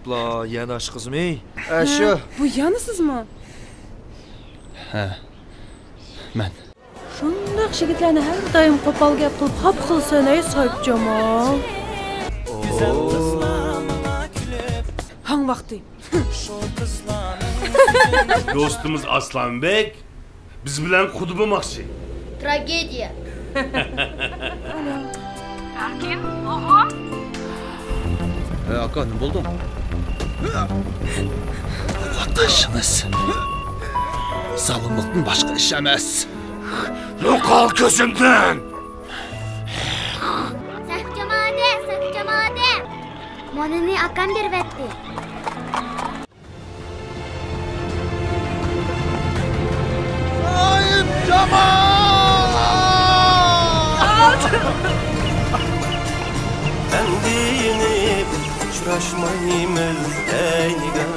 Apla, yani aşk kızım ey. Şu. Bu yanısız mı? He. Ben. Şundaq şigitlerni her daim qopal gap qilib, hap qilsan ey Soyib Jamal. Hang vaqti. Dostumuz Aslanbek biz bilen kudubamakçı. Tragediya. Erkin, oğlum. Aka ne buldun? Vatandaşınız. Zalımlıktan başka işemez. Yok al gözümden. Sakit Jamade. Monini akan berbetti. Sayın Cemal! Endinip uçraşmayım el eyniga